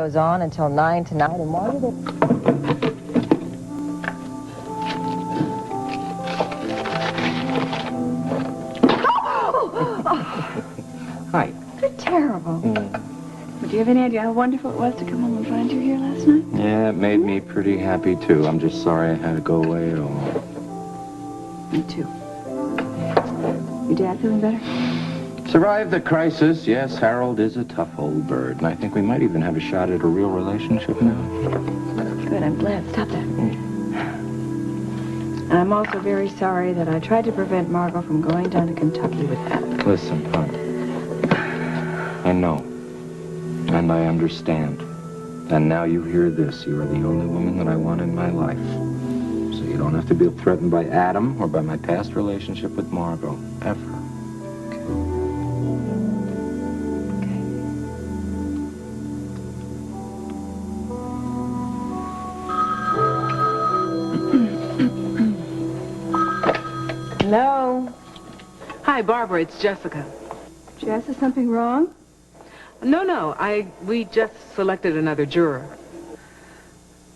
Goes on until 9 tonight, and why did it... Hi. You're terrible. But do you have any idea how wonderful it was to come home and find you here last night? Yeah, it made me pretty happy, too. I'm just sorry I had to go away at all. Me too. Your dad feeling better? Survived the crisis. Yes, Harold is a tough old bird, and I think we might even have a shot at a real relationship now. Good, I'm glad. Stop that. And I'm also very sorry that I tried to prevent Margot from going down to Kentucky with Atwt. Listen, hon. I know. And I understand. And now you hear this. You are the only woman that I want in my life. So you don't have to be threatened by Adam or by my past relationship with Margot. Ever. Hello? Hi, Barbara, it's Jessica. Jess, is something wrong? No, we just selected another juror.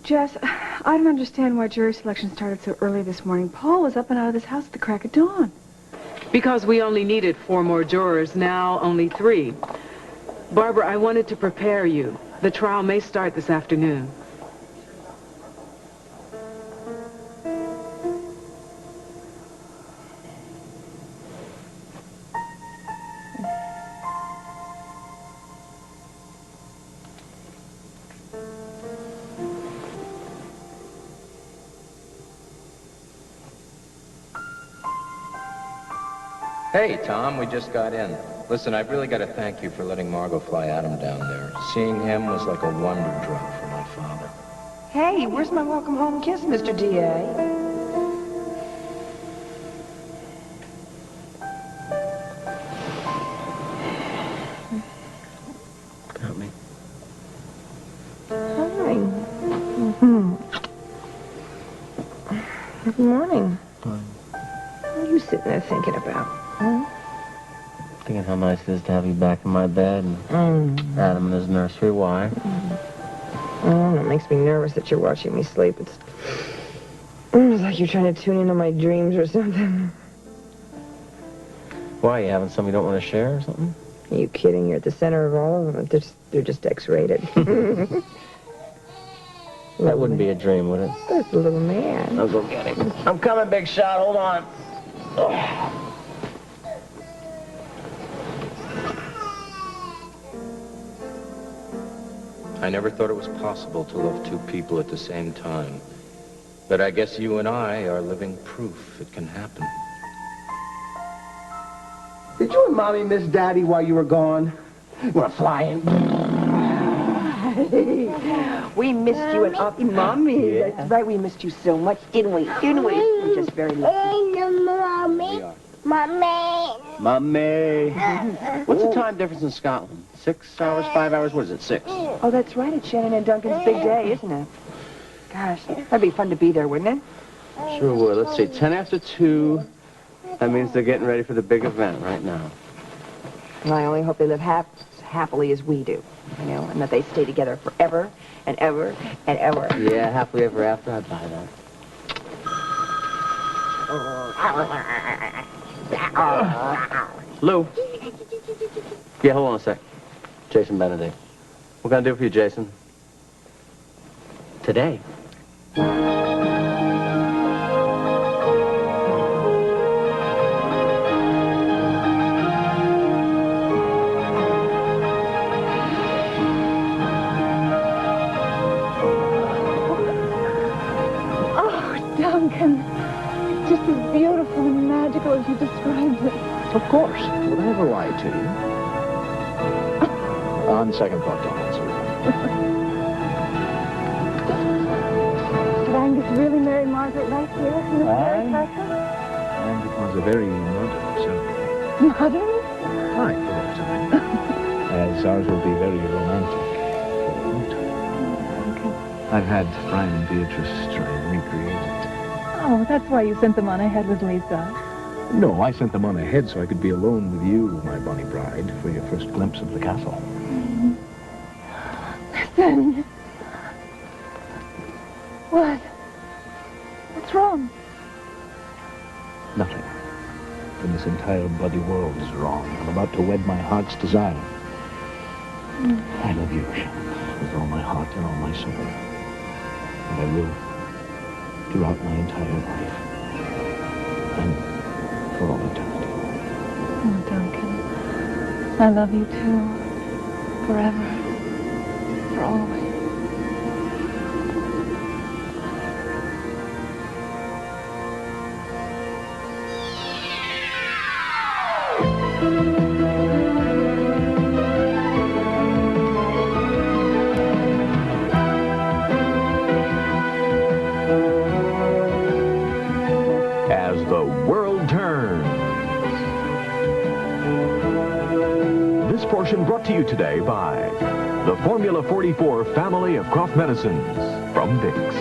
Jess, I don't understand why jury selection started so early this morning. Paul was up and out of this house at the crack of dawn. Because we only needed 4 more jurors, now only 3. Barbara, I wanted to prepare you. The trial may start this afternoon. Hey, Tom, we just got in. Listen, I've really got to thank you for letting Margot fly Adam down there. Seeing him was like a wonder drug for my father. Hey, where's my welcome home kiss, Mr. D.A.? Help me. Hi. Good morning. What are you sitting there thinking about? Thinking how nice it is to have you back in my bed and Adam in his nursery. Why? Oh, it makes me nervous that you're watching me sleep. It's like you're trying to tune into my dreams or something. Why? You having something you don't want to share or something? Are you kidding? You're at the center of all of them. They're just X-rated. That wouldn't be a dream, would it? That's a little man. I'll go get him. I'm coming, big shot. Hold on. Oh. I never thought it was possible to love 2 people at the same time. But I guess you and I are living proof it can happen. Did you and Mommy miss Daddy while you were gone? You want to fly in? We missed you and Aunt Mommy. Yeah. That's right. We missed you so much, didn't we? We're just very lucky. Mommy. What's the time difference in Scotland? 6 hours, 5 hours? What is it, 6? Oh, that's right. It's Shannon and Duncan's big day, isn't it? Gosh, that'd be fun to be there, wouldn't it? Sure would. Let's see, 10 after 2. That means they're getting ready for the big event right now. And I only hope they live as happily as we do, you know, and that they stay together forever and ever and ever. Yeah, happily ever after. I'd buy that. Lou. Yeah, hold on a sec. Jason Benedict. What can I do for you, Jason? Today? Duncan, just as beautiful and magical as you described it. Of course. Would I ever lie to you? On second thought, don't answer. Did Angus really marry Margaret right here in this very castle? And it was a very modern ceremony. Modern? Fine for that time. As ours will be very romantic for a long time. I've had Brian and Beatrice try and recreate it. Oh, that's why you sent them on ahead with Lisa. No, I sent them on ahead so I could be alone with you, my bonny bride, for your first glimpse of the castle. So Duncan. What? What's wrong? Nothing. And this entire bloody world is wrong. I'm about to wed my heart's desire. I love you, Shannon, with all my heart and all my soul. And I will throughout my entire life. And for all eternity. Oh, Duncan. I love you too. Forever. For always. As the world turns. This portion brought to you today by the Formula 44 family of cough medicines from Vicks.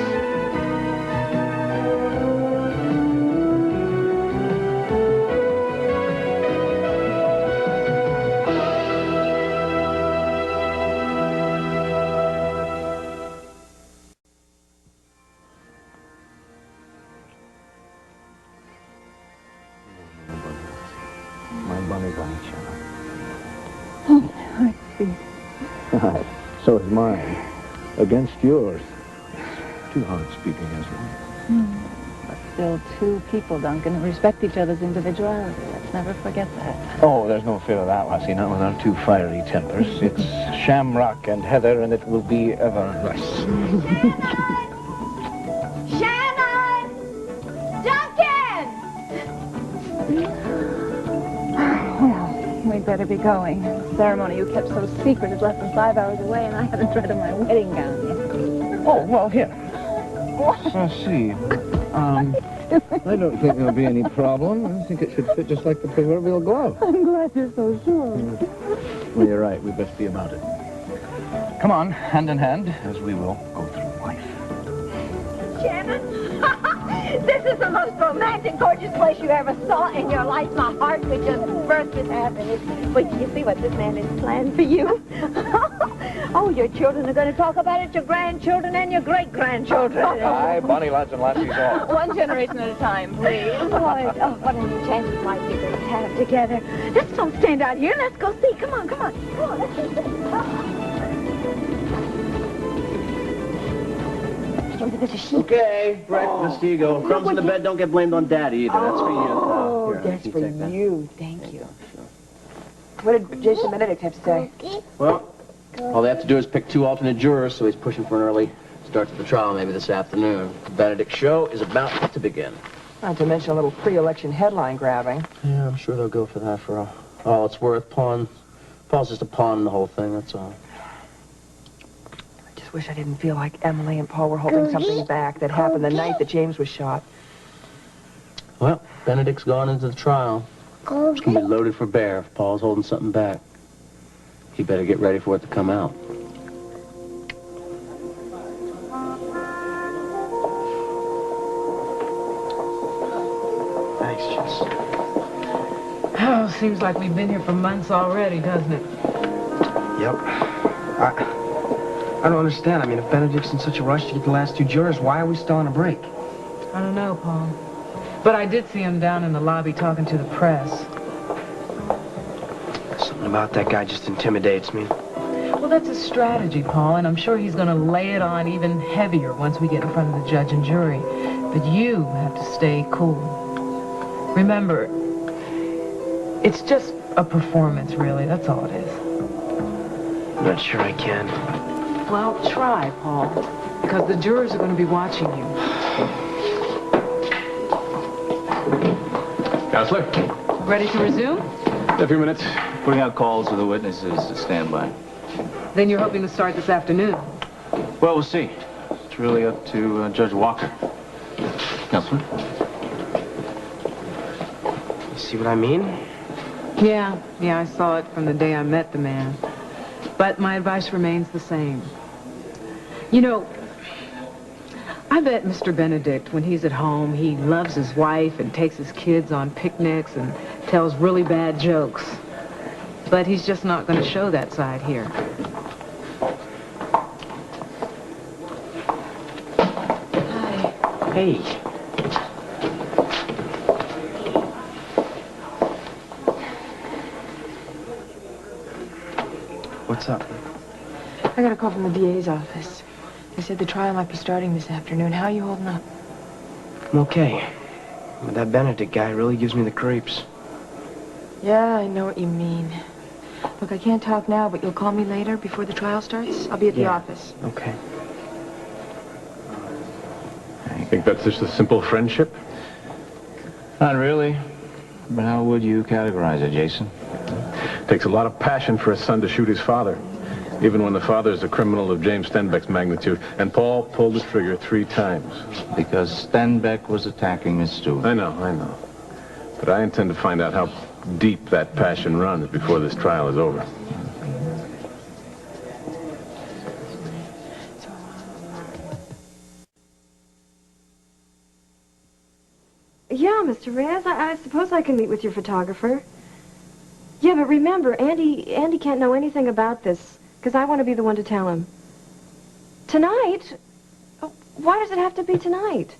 My bunny bunny, Shannon. I see. So is mine. Against yours. Two hearts beating as one. But still two people, Duncan, who respect each other's individuality. Let's never forget that. Oh, there's no fear of that, Lassie, not with our two fiery tempers. It's Shamrock and Heather, and it will be ever thus. Shannon! Duncan! Well, we'd better be going. The ceremony you kept so secret is less than 5 hours away, and I haven't tried on my wedding gown yet. Oh, well, here. Let's see. I don't think there'll be any problem. I think it should fit just like the proverbial glove. I'm glad you're so sure. Well, you're right. We best be about it. Come on, hand in hand, as we will go through life. Shannon? This is the most romantic, gorgeous place you ever saw in your life. My heart would just burst with happiness. Wait till you see what this man has planned for you. Oh, your children are going to talk about it, your grandchildren and your great-grandchildren. Aye, bonny lads and lassies all. One generation at a time, please. What an enchanted life you're going to have together. Let's don't stand out here. Let's go see. Come on, come on. Come on, let's go see. Okay, breakfast, here you go. Crumbs in the bed, don't get blamed on Daddy either. That's for you. Oh, Here, that's you for take that. you. Thank you. What did Jason Benedict have to say? Well, all they have to do is pick 2 alternate jurors, so he's pushing for an early start to the trial maybe this afternoon. The Benedict show is about to begin. Not to mention a little pre-election headline grabbing. Yeah, I'm sure they'll go for that for all it's worth. Paul's just a pawn in the whole thing, that's all. I just wish I didn't feel like Emily and Paul were holding something back that happened the night that James was shot. Well, Benedict's gone into the trial. It's going to be loaded for bear if Paul's holding something back. He better get ready for it to come out. Thanks, Jess. Oh, seems like we've been here for months already, doesn't it? Yep. I don't understand. I mean, if Benedict's in such a rush to get the last 2 jurors, why are we still on a break? I don't know, Paul. But I did see him down in the lobby talking to the press. Something about that guy just intimidates me. Well, that's a strategy, Paul, and I'm sure he's going to lay it on even heavier once we get in front of the judge and jury. But you have to stay cool. Remember, it's just a performance, really. That's all it is. I'm not sure I can. Well, try, Paul, because the jurors are going to be watching you. Counselor? Ready to resume? A few minutes. Putting out calls to the witnesses to stand by. Then you're hoping to start this afternoon. Well, we'll see. It's really up to Judge Walker. Counselor? You see what I mean? Yeah, I saw it from the day I met the man. But my advice remains the same. You know, I bet Mr. Benedict, when he's at home, he loves his wife and takes his kids on picnics and tells really bad jokes. But he's just not going to show that side here. Hey. What's up? I got a call from the DA's office. They said the trial might be starting this afternoon. How are you holding up? I'm okay. But that Benedict guy really gives me the creeps. Yeah, I know what you mean. Look, I can't talk now, but you'll call me later before the trial starts? I'll be at the office. Okay. You think that's just a simple friendship? Not really. But how would you categorize it, Jason? Takes a lot of passion for a son to shoot his father, even when the father is a criminal of James Stenbeck's magnitude. And Paul pulled the trigger 3 times. Because Stenbeck was attacking Miss Stewart. I know. But I intend to find out how deep that passion runs before this trial is over. Yeah, Mr. Reyes, I suppose I can meet with your photographer. Yeah, but remember, Andy can't know anything about this, because I want to be the one to tell him. Tonight? Oh, why does it have to be tonight?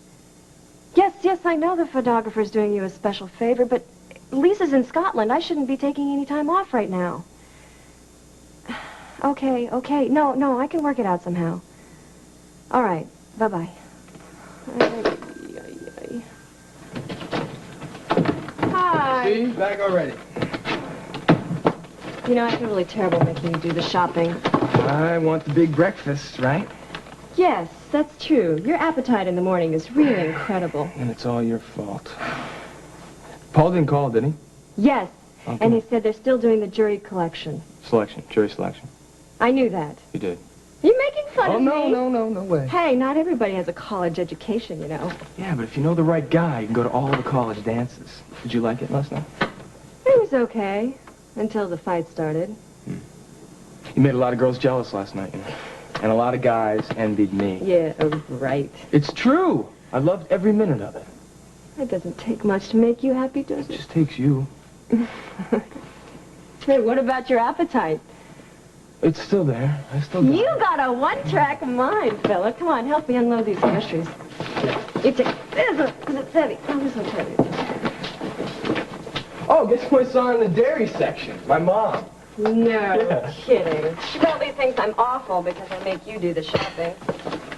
Yes, I know the photographer's doing you a special favor, but Lisa's in Scotland. I shouldn't be taking any time off right now. Okay. No, I can work it out somehow. All right, bye-bye. Hi. See? Back already. You know, I feel really terrible making you do the shopping. I want the big breakfast, right? Yes, that's true. Your appetite in the morning is really incredible. And it's all your fault. Paul didn't call, did he? Yes, Okay. and he said they're still doing the jury collection. Jury selection. I knew that. You did. You're making fun of me. No way. Hey, not everybody has a college education, you know. Yeah, but if you know the right guy, you can go to all the college dances. Did you like it last night? It was okay, until the fight started. You made a lot of girls jealous last night, you know. And a lot of guys envied me. Yeah, right. It's true. I loved every minute of it. It doesn't take much to make you happy, does It it? just takes you. Hey, what about your appetite? It's still there. I still got You it. got a one-track mind, fella. Come on, help me unload these groceries. You take this one, because it's heavy. Oh, this one's heavy. Oh, guess who I saw in the dairy section? My mom. No kidding. She probably thinks I'm awful because I make you do the shopping.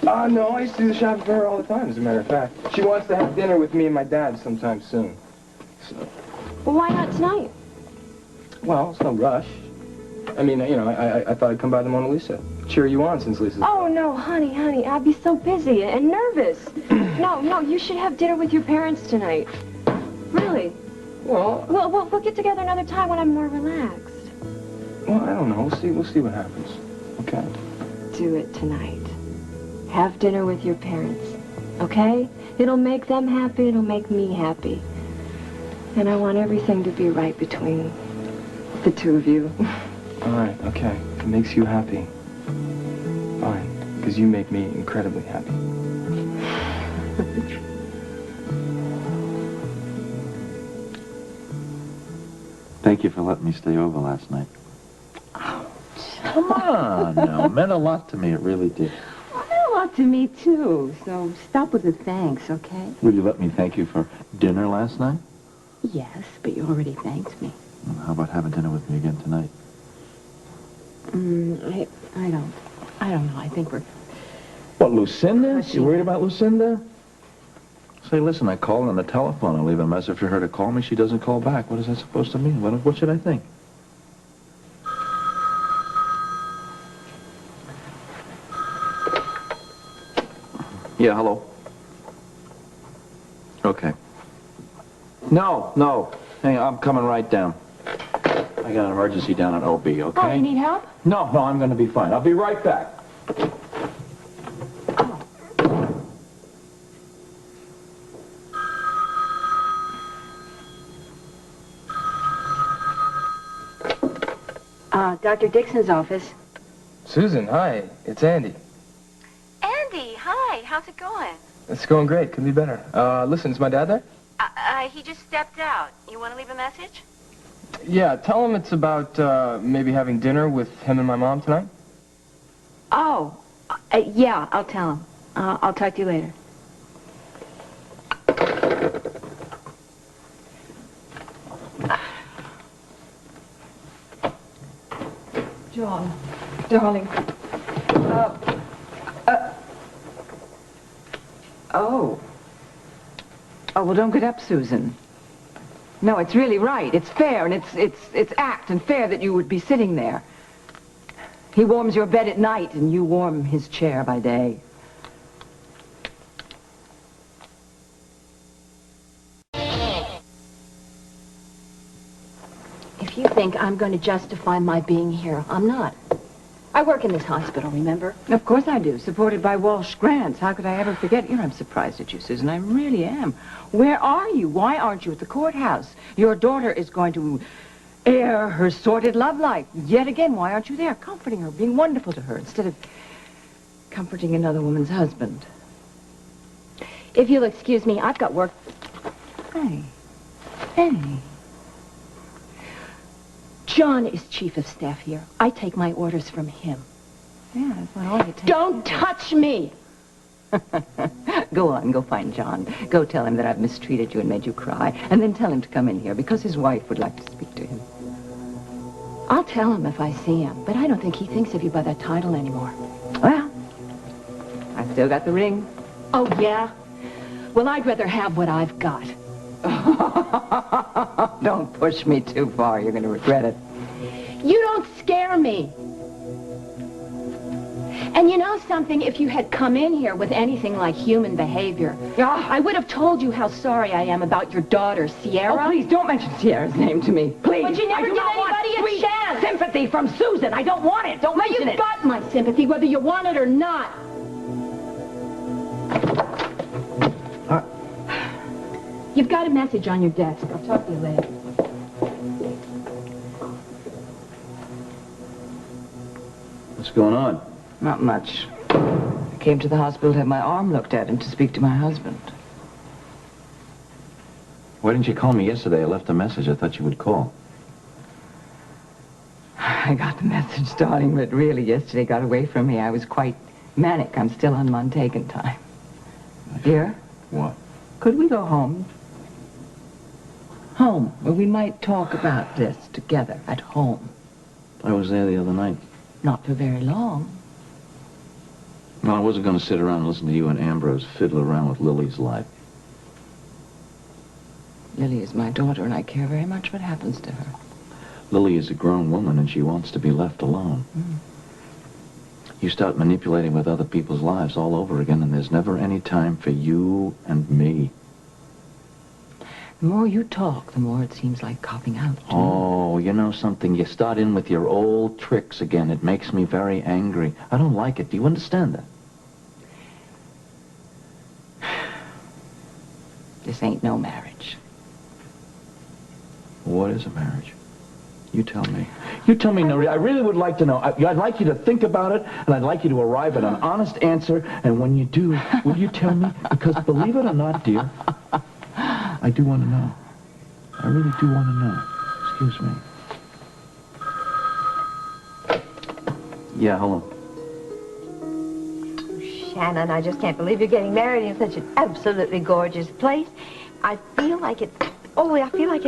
No, I used to do the shopping for her all the time, as a matter of fact. She wants to have dinner with me and my dad sometime soon. So, Well, why not tonight? well, it's no rush. I mean, you know, I thought I'd come by the Mona Lisa. Cheer you on since Lisa's... Oh, no, honey, I'd be so busy and nervous. No, you should have dinner with your parents tonight. Really. Well, We'll get together another time when I'm more relaxed. well, I don't know. We'll see what happens. Okay? Do it tonight. Have dinner with your parents, okay? It'll make them happy, it'll make me happy. And I want everything to be right between the two of you. All right, okay. If it makes you happy, fine. Because you make me incredibly happy. Thank you for letting me stay over last night. Come on now. It meant a lot to me. It really did. Well, it meant a lot to me, too. So stop with the thanks, okay? Will you let me thank you for dinner last night? Yes, but you already thanked me. Well, how about having dinner with me again tonight? I don't know. I think we're... What, Lucinda? You worried about Lucinda? Say, listen, I called on the telephone. I leave a message for her to call me. She doesn't call back. What is that supposed to mean? What should I think? Yeah, hello. Okay. No. Hang on, I'm coming right down. I got an emergency down at OB, okay? Oh, you need help? No, I'm going to be fine. I'll be right back. Dr. Dixon's office. Susan, hi. It's Andy. Andy, hi. How's it going? It's going great. Could be better. Listen, is my dad there? He just stepped out. You want to leave a message? Yeah, tell him it's about, maybe having dinner with him and my mom tonight. Oh, yeah, I'll tell him. I'll talk to you later. Dawn, darling. Oh. Oh, well, don't get up, Susan. No, it's really right. It's fair, and it's apt and fair that you would be sitting there. He warms your bed at night, and you warm his chair by day. If you think I'm going to justify my being here, I'm not. I work in this hospital, remember? Of course I do, supported by Walsh Grants. How could I ever forget you? I'm surprised at you, Susan. I really am. Where are you? Why aren't you at the courthouse? Your daughter is going to air her sordid love life. Yet again, why aren't you there, comforting her, being wonderful to her, instead of comforting another woman's husband? If you'll excuse me, I've got work. Hey. Hey. John is chief of staff here. I take my orders from him. Yeah, that's not all you take. Don't touch me! Go on, go find John. Go tell him that I've mistreated you and made you cry. And then tell him to come in here, because his wife would like to speak to him. I'll tell him if I see him, but I don't think he thinks of you by that title anymore. Well, I still got the ring. Oh, yeah? Well, I'd rather have what I've got. Don't push me too far. You're going to regret it. You don't scare me. And you know something? If you had come in here with anything like human behavior, I would have told you how sorry I am about your daughter, Sierra. Oh, please, don't mention Sierra's name to me. Please. But you never give anybody a chance. Sympathy from Susan. I don't want it. Don't mention it. You've got my sympathy, whether you want it or not. You've got a message on your desk. I'll talk to you later. What's going on? Not much. I came to the hospital to have my arm looked at and to speak to my husband. Why didn't you call me yesterday? I left a message. I thought you would call. I got the message, darling, but really yesterday got away from me. I was quite manic. I'm still on Montagan time. Dear? What? Could we go home? Home, where we might talk about this together at home. I was there the other night. Not for very long. Well, I wasn't going to sit around and listen to you and Ambrose fiddle around with Lily's life. Lily is my daughter, and I care very much what happens to her. Lily is a grown woman, and she wants to be left alone. You start manipulating with other people's lives all over again, and there's never any time for you and me. The more you talk, the more it seems like copping out. Oh, you know something? You start in with your old tricks again. It makes me very angry. I don't like it. Do you understand that? This ain't no marriage. What is a marriage? You tell me. You tell me, Nuri. I really would like to know. I'd like you to think about it, and I'd like you to arrive at an honest answer. And when you do, will you tell me? Because believe it or not, dear, I do want to know. I really do want to know. Excuse me. Yeah, hello. Shannon, I just can't believe you're getting married in such an absolutely gorgeous place. I feel like it's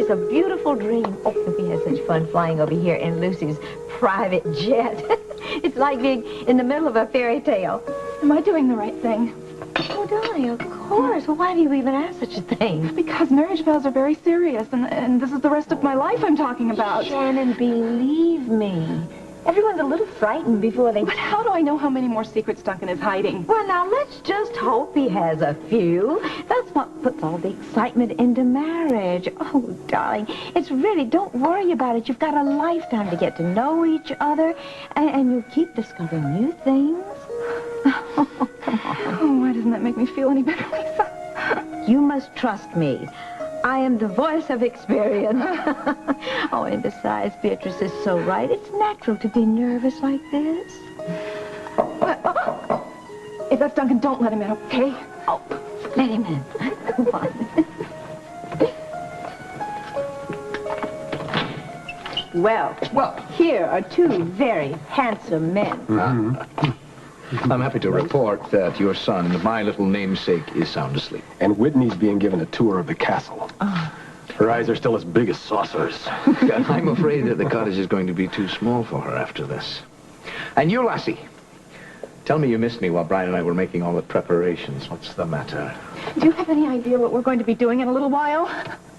a beautiful dream. Oh, we had such fun flying over here in Lucy's private jet. It's like being in the middle of a fairy tale. Am I doing the right thing? Oh, darling, of course. Well, why do you even ask such a thing? Because marriage vows are very serious, and this is the rest of my life I'm talking about. Shannon, believe me. Everyone's a little frightened before they... But how do I know how many more secrets Duncan is hiding? Well, now, let's just hope he has a few. That's what puts all the excitement into marriage. Oh, darling, it's really... Don't worry about it. You've got a lifetime to get to know each other, and you'll keep discovering new things. Oh, come on. Oh, why doesn't that make me feel any better, Lisa? You must trust me. I am the voice of experience. Oh, and besides, Beatrice is so right. It's natural to be nervous like this. If that's Duncan, don't let him in, okay? Oh, let him in. Come on. Well, here are two very handsome men. I'm happy to report that your son, my little namesake, is sound asleep. And Whitney's being given a tour of the castle. Her eyes are still as big as saucers. I'm afraid that the cottage is going to be too small for her after this. And you, lassie, tell me you missed me while Brian and I were making all the preparations. What's the matter? Do you have any idea what we're going to be doing in a little while?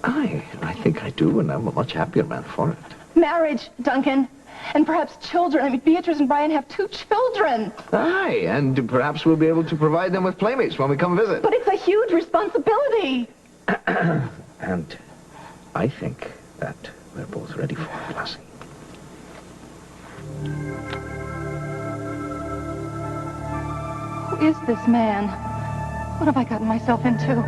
I think I do, and I'm a much happier man for it. Marriage, Duncan. And perhaps children. I mean, Beatrice and Brian have 2 children. Aye, and perhaps we'll be able to provide them with playmates when we come visit. But it's a huge responsibility. And I think that we're both ready for it, lassie. Who is this man? What have I gotten myself into?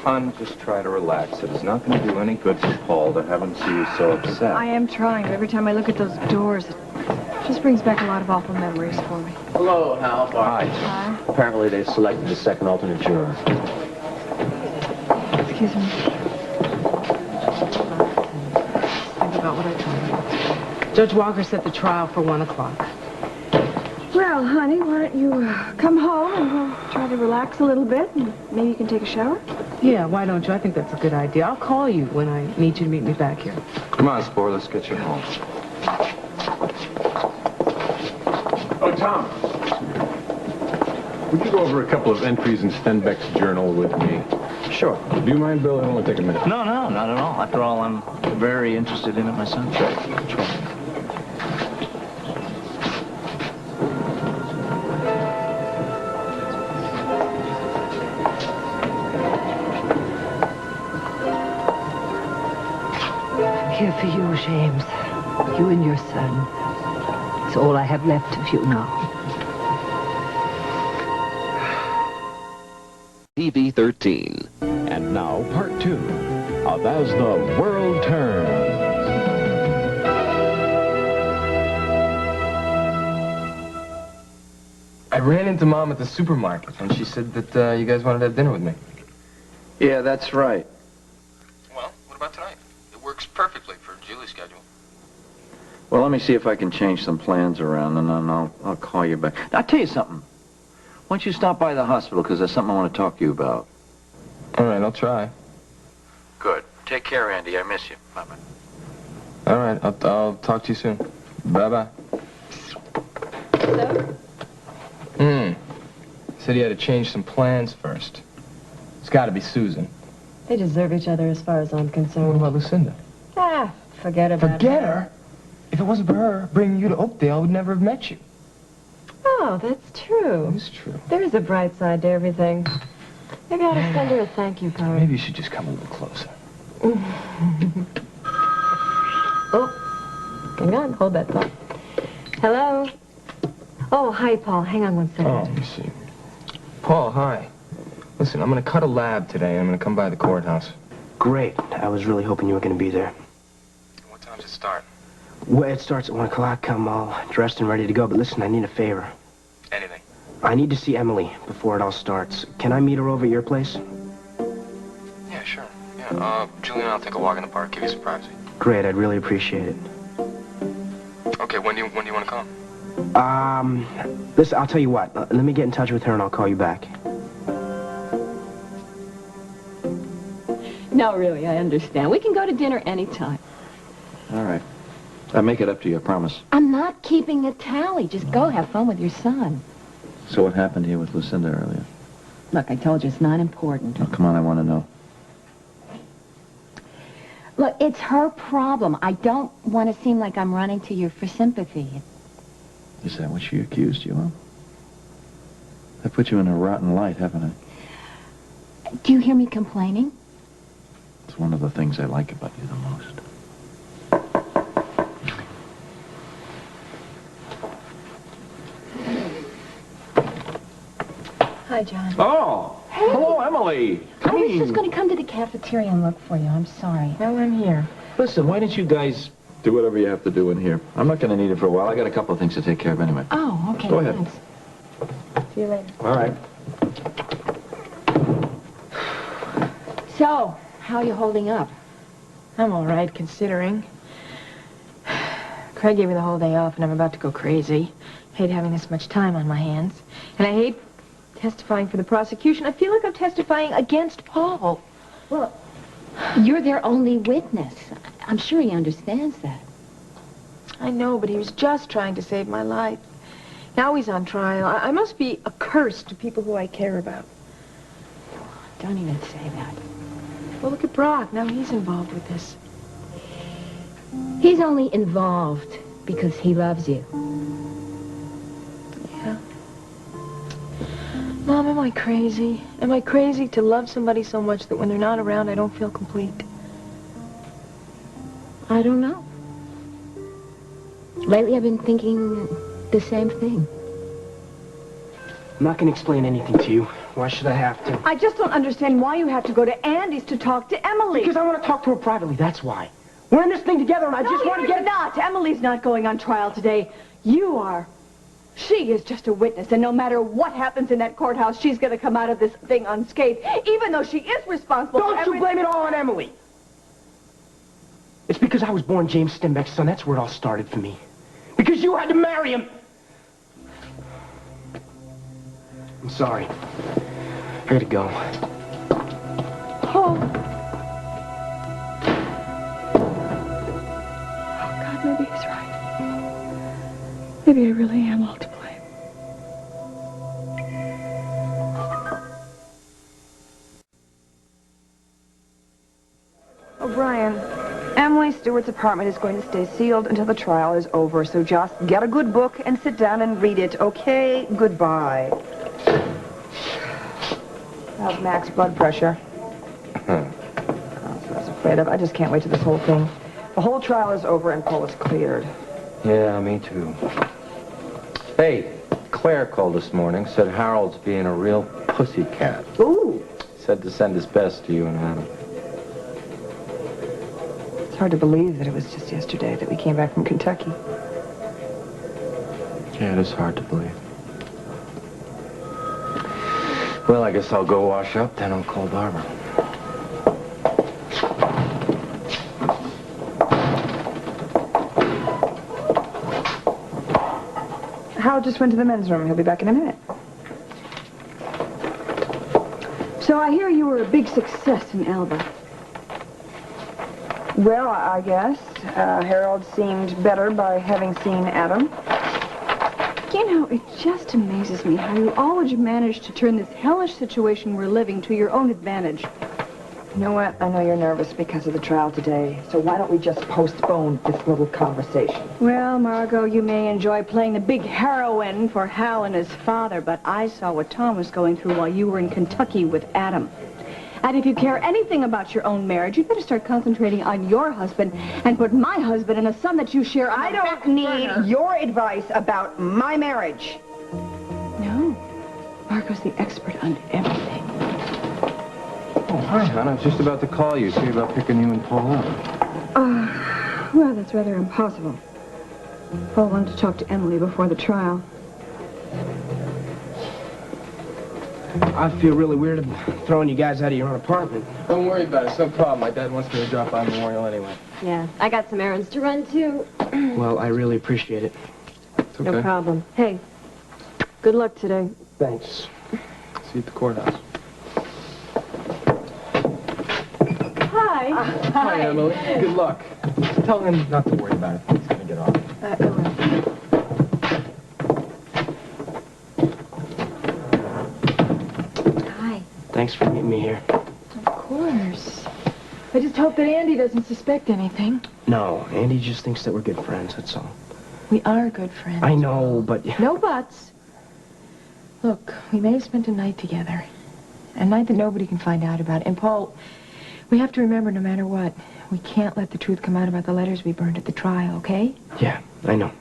Hon, just try to relax. It is not going to do any good for Paul to have him see you so upset. I am trying, but every time I look at those doors, it just brings back a lot of awful memories for me. Hello, Hal. Hi. Hi. Apparently they selected the second alternate juror. Excuse me. Think about what I told you. Judge Walker set the trial for 1 o'clock. Well, honey, why don't you come home and we'll try to relax a little bit and maybe you can take a shower? Yeah, why don't you? I think that's a good idea. I'll call you when I need you to meet me back here. Come on, Spore, let's get you home. Oh, Tom. Would you go over a couple of entries in Stenbeck's journal with me? Sure. Do you mind, Bill? It'll only take a minute. No, not at all. After all, I'm very interested in it myself. Sure. Here for you, James. You and your son. It's all I have left of you now. TV-13. And now, part 2 of As the World Turns. I ran into Mom at the supermarket, and she said that you guys wanted to have dinner with me. Yeah, that's right. Well, what about tonight? It works perfectly for Julie's schedule. Well, let me see if I can change some plans around, and then I'll call you back. I'll tell you something. Why don't you stop by the hospital, because there's something I want to talk to you about. All right, I'll try. Good. Take care, Andy. I miss you. Bye-bye. All right, I'll talk to you soon. Bye-bye. Said he had to change some plans first. It's got to be Susan. They deserve each other as far as I'm concerned. What about Lucinda? Ah, forget about Forget her? If it wasn't for her bringing you to Oakdale, I would never have met you. Oh, that's true. It's true. There is a bright side to everything. Maybe I ought to send her a thank you card. Maybe you should just come a little closer. Oh, hang on. Hold that thought. Hello? Oh, hi, Paul. Hang on 1 second. Oh, let me see. Paul, hi. Listen, I'm going to cut a lab today. I'm going to come by the courthouse. Great. I was really hoping you were going to be there. What time does it start? Well, it starts at 1 o'clock. I'm all dressed and ready to go. But listen, I need a favor. Anything. I need to see Emily before it all starts. Can I meet her over at your place? Yeah, sure. Yeah, Julie and I'll take a walk in the park, give you some privacy. Great. I'd really appreciate it. Okay, when do you want to come? Listen, I'll tell you what. Let me get in touch with her and I'll call you back. No, really, I understand. We can go to dinner anytime. All right. I make it up to you, I promise. I'm not keeping a tally. Just go have fun with your son. So what happened here with Lucinda earlier? Look, I told you it's not important. Oh, come on, I want to know. Look, it's her problem. I don't want to seem like I'm running to you for sympathy. Is that what she accused you of? I put you in a rotten light, haven't I? Do you hear me complaining? It's one of the things I like about you the most. Hi, John. Oh! Hey. Hello, Emily! I was just going to come to the cafeteria and look for you. I'm sorry. Well, I'm here. Listen, why don't you guys do whatever you have to do in here? I'm not going to need it for a while. I got a couple of things to take care of anyway. Oh, okay. Go ahead. Thanks. See you later. All right. So, how are you holding up? I'm all right, considering. Craig gave me the whole day off, and I'm about to go crazy. Hate having this much time on my hands. And I hate testifying for the prosecution. I feel like I'm testifying against Paul. Well, you're their only witness. I'm sure he understands that. I know, but he was just trying to save my life. Now he's on trial. I must be a curse to people who I care about. Don't even say that. Well, look at Brock. Now he's involved with this. He's only involved because he loves you. Yeah. Mom, am I crazy? Am I crazy to love somebody so much that when they're not around, I don't feel complete? I don't know. Lately, I've been thinking the same thing. I'm not going to explain anything to you. Why should I have to? I just don't understand why you have to go to Andy's to talk to Emily. Because I want to talk to her privately, that's why. We're in this thing together, and I just want to get... not. Emily's not going on trial today. You are. She is just a witness, and no matter what happens in that courthouse, she's going to come out of this thing unscathed, even though she is responsible for everything. Don't you blame it all on Emily. It's because I was born James Stenbeck's son. That's where it all started for me. Because you had to marry him. I'm sorry. I gotta go. Oh. God, maybe he's right. Maybe I really am all to blame. O'Brien, Emily Stewart's apartment is going to stay sealed until the trial is over, so just get a good book and sit down and read it, okay? Goodbye. How's Mac's blood pressure? That's what I was afraid of. I just can't wait till this whole thing. The whole trial is over and Paul is cleared. Yeah, me too. Hey, Claire called this morning, said Harold's being a real pussycat. Ooh. Said to send his best to you and Adam. It's hard to believe that it was just yesterday that we came back from Kentucky. Yeah, it is hard to believe. Well, I guess I'll go wash up, then I'll call Barbara. Howard just went to the men's room. He'll be back in a minute. So I hear you were a big success in Alba. Well, I guess. Harold seemed better by having seen Adam. You know, it just amazes me how you always manage to turn this hellish situation we're living to your own advantage. You know what? I know you're nervous because of the trial today, so why don't we just postpone this little conversation? Well, Margot, you may enjoy playing the big heroine for Hal and his father, but I saw what Tom was going through while you were in Kentucky with Adam. And if you care anything about your own marriage, you'd better start concentrating on your husband and put my husband and a son that you share on I the don't back need burner. your advice about my marriage. No. Marco's the expert on everything. Oh, hi, hon. I was just about to call you, see about picking you and Paul up. Well, that's rather impossible. Paul wanted to talk to Emily before the trial. I feel really weird throwing you guys out of your own apartment. Don't worry about it. It's no problem. My dad wants me to drop by Memorial anyway. Yeah, I got some errands to run, too. Well, I really appreciate it. It's okay. No problem. Hey, good luck today. Thanks. See you at the courthouse. Hi. Hi, Emily. Good luck. Tell him not to worry about it. He's going to get off. I will. Hi. Thanks for meeting me here. Of course. I just hope that Andy doesn't suspect anything. No, Andy just thinks that we're good friends, that's all. We are good friends. I know, but... No buts. Look, we may have spent a night together. A night that nobody can find out about. And, Paul, we have to remember, no matter what, we can't let the truth come out about the letters we burned at the trial, okay? Yeah, I know.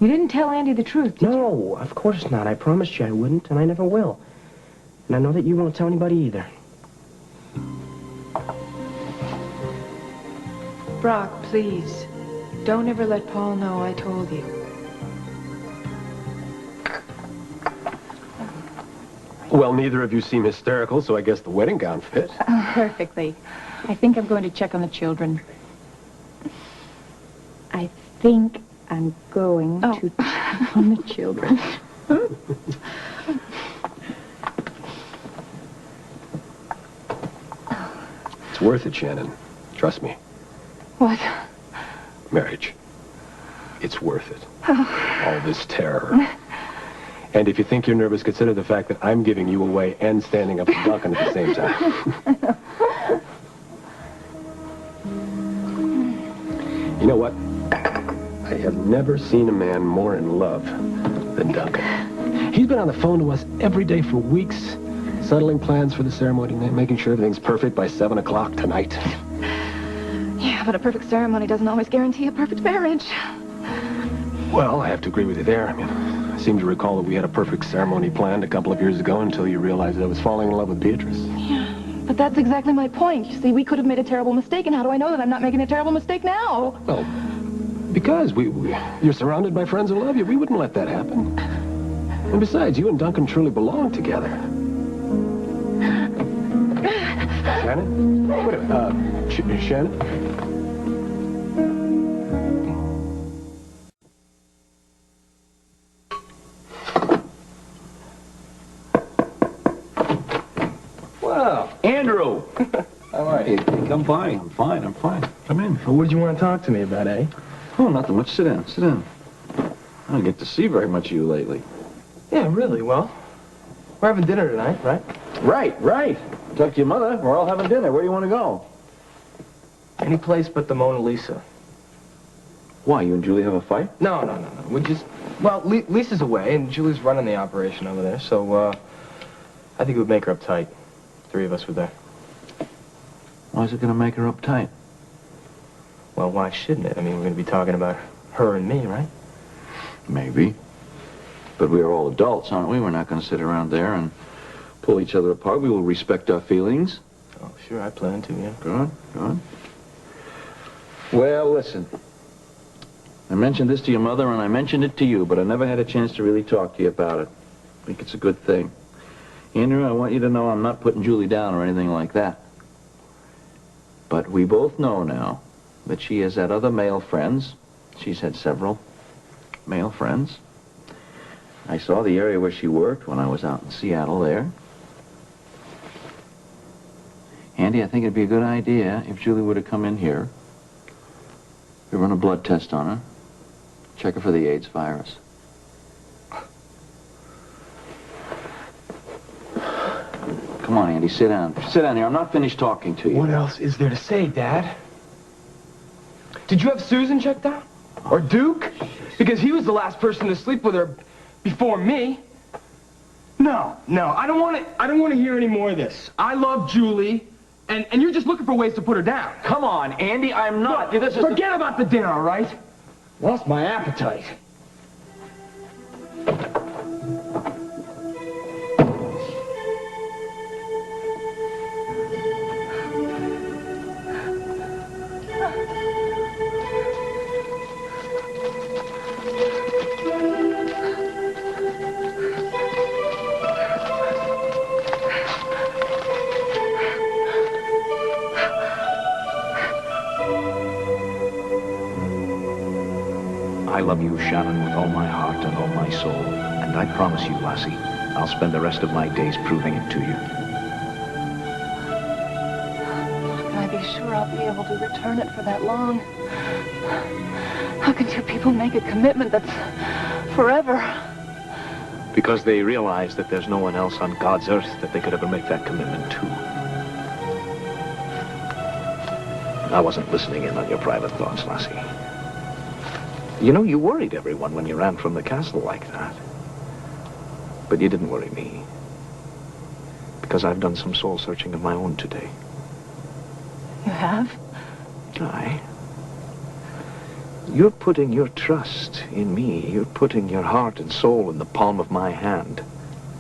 You didn't tell Andy the truth, did you? No, of course not. I promised you I wouldn't, and I never will. And I know that you won't tell anybody either. Brock, please. Don't ever let Paul know I told you. Well, neither of you seem hysterical, so I guess the wedding gown fit. Oh, perfectly. I think I'm going to check on the children. I think I'm going to check on the children. It's worth it, Shannon. Trust me. What? Marriage. It's worth it. All this terror. And if you think you're nervous, consider the fact that I'm giving you away and standing up to Duncan at the same time. You know what? I have never seen a man more in love than Duncan. He's been on the phone to us every day for weeks, settling plans for the ceremony, making sure everything's perfect by 7 o'clock tonight. Yeah, but a perfect ceremony doesn't always guarantee a perfect marriage. Well, I have to agree with you there. I mean, I seem to recall that we had a perfect ceremony planned a couple of years ago until you realized I was falling in love with Beatrice. Yeah, but that's exactly my point. You see, we could have made a terrible mistake, and how do I know that I'm not making a terrible mistake now? Well, because you're surrounded by friends who love you. We wouldn't let that happen. And besides, you and Duncan truly belong together. Shannon? Wait Shannon? Andrew! How are you? Hey, come by. I'm fine. Come in. Well, what did you want to talk to me about, eh? Oh, nothing much. Sit down. I don't get to see very much of you lately. Yeah, really, well, we're having dinner tonight, right? Right. Talk to your mother. We're all having dinner. Where do you want to go? Any place but the Mona Lisa. Why, you and Julie have a fight? No. We just, well, Lisa's away, and Julie's running the operation over there, so, I think it would make her uptight. 3 of us were there. Why is it going to make her uptight? Well, why shouldn't it? I mean, we're going to be talking about her and me, right? Maybe. But we are all adults, aren't we? We're not going to sit around there and pull each other apart. We will respect our feelings. Oh, sure, I plan to, yeah. Good. Well, listen. I mentioned this to your mother, and I mentioned it to you, but I never had a chance to really talk to you about it. I think it's a good thing. Andrew, I want you to know I'm not putting Julie down or anything like that. But we both know now that she has had other male friends. She's had several male friends. I saw the area where she worked when I was out in Seattle there. Andy, I think it'd be a good idea if Julie were to come in here. We run a blood test on her. Check her for the AIDS virus. Come on, Andy, sit down. Sit down here. I'm not finished talking to you. What else is there to say, Dad? Did you have Susan checked out? Or Duke? Because he was the last person to sleep with her before me. No, I don't want to hear any more of this. I love Julie, and you're just looking for ways to put her down. Come on, Andy, I'm not. Look, forget about the dinner, all right? Lost my appetite. I love you, Shannon, with all my heart and all my soul. And I promise you, lassie, I'll spend the rest of my days proving it to you. Can I be sure I'll be able to return it for that long? How can two people make a commitment that's forever? Because they realize that there's no one else on God's earth that they could ever make that commitment to. I wasn't listening in on your private thoughts, lassie. You know, you worried everyone when you ran from the castle like that. But you didn't worry me. Because I've done some soul searching of my own today. You have? Aye. You're putting your trust in me. You're putting your heart and soul in the palm of my hand.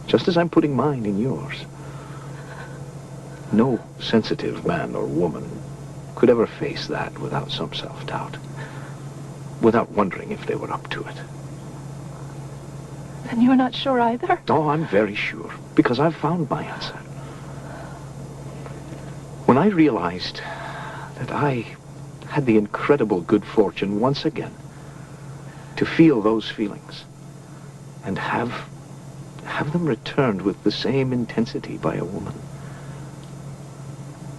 Just as I'm putting mine in yours. No sensitive man or woman could ever face that without some self-doubt. Without wondering if they were up to it. Then you're not sure either? Oh, I'm very sure, because I've found my answer. When I realized that I had the incredible good fortune once again to feel those feelings and have them returned with the same intensity by a woman,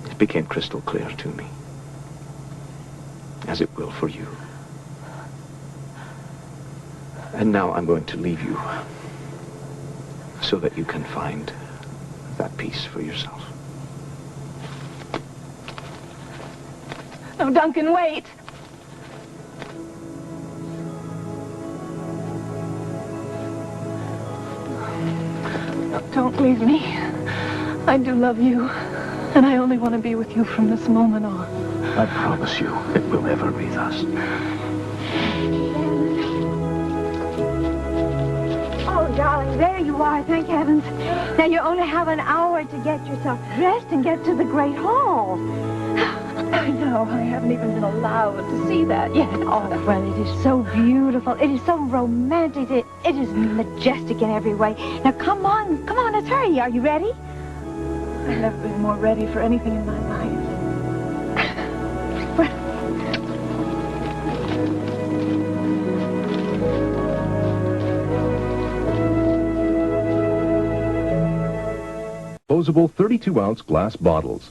it became crystal clear to me. as it will for you. And now I'm going to leave you so that you can find that peace for yourself. No, Duncan, wait. Don't leave me. I do love you, and I only want to be with you from this moment on. I promise you, it will never be thus. Oh, darling, there you are, thank heavens. Now you only have an hour to get yourself dressed and get to the Great Hall. I know, I haven't even been allowed to see that yet. Oh, well, it is so beautiful. It is so romantic. It is majestic in every way. Now, come on, let's hurry. Are you ready? I've never been more ready for anything in my life. Disposable 32-ounce glass bottles.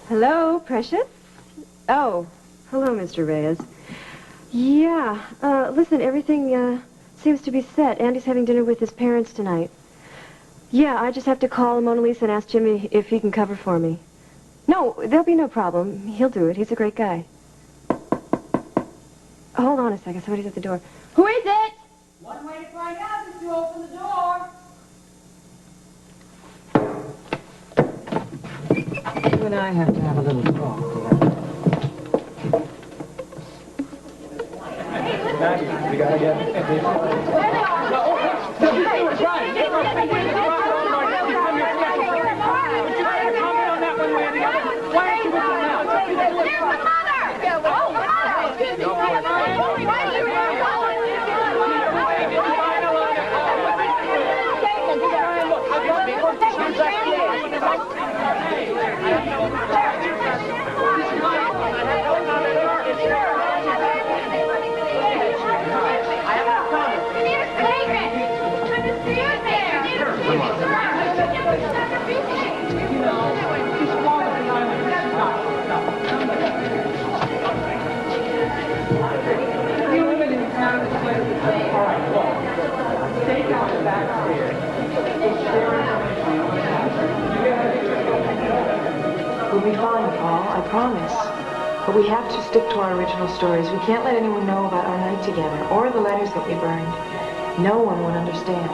Hello, Precious? Oh, hello, Mr. Reyes. Yeah, listen, everything, seems to be set. Andy's having dinner with his parents tonight. Yeah, I just have to call Mona Lisa and ask Jimmy if he can cover for me. No, there'll be no problem. He'll do it. He's a great guy. Hold on a second. Somebody's at the door. Who is it? One way to find out is to open the door. You and I have to have a little talk. You gotta get... We'll be fine, Paul, I promise. But we have to stick to our original stories. We can't let anyone know about our night together, or the letters that we burned. No one would understand.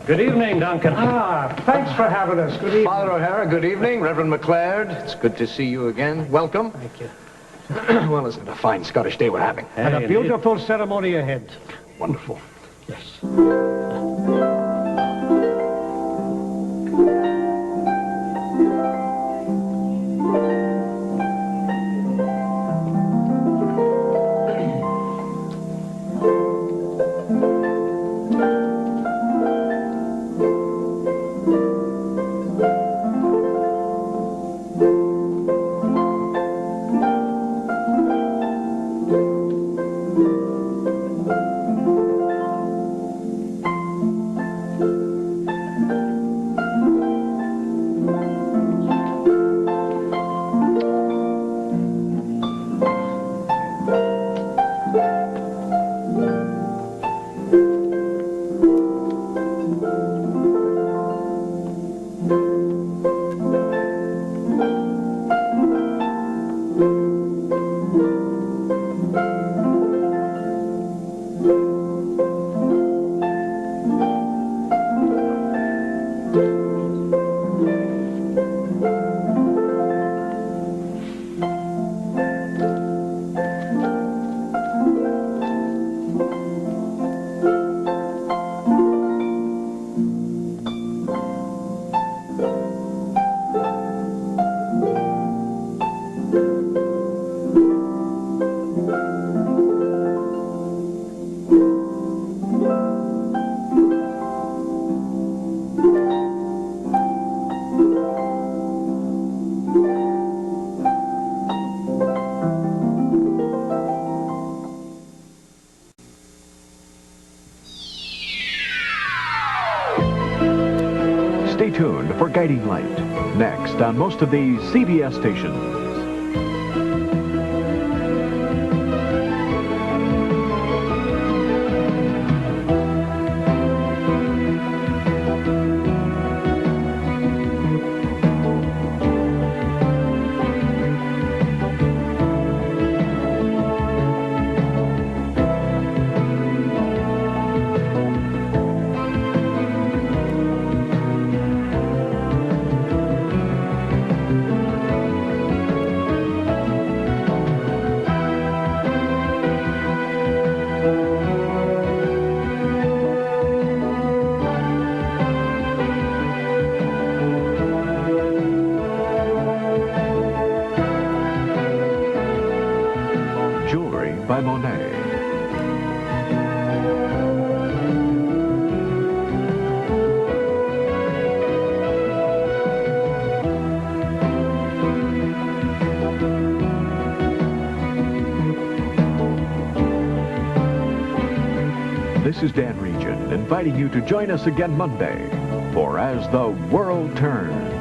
Good evening, Duncan. Thanks for having us. Good evening. Father O'Hara, good evening. Reverend McLeod, it's good to see you again. Welcome. Thank you. Well, isn't it a fine Scottish day we're having? And a beautiful ceremony ahead. Wonderful. Yes. guiding light. Next on most of these CBS stations. By Monet. This is Dan Regent, inviting you to join us again Monday for As the World Turns.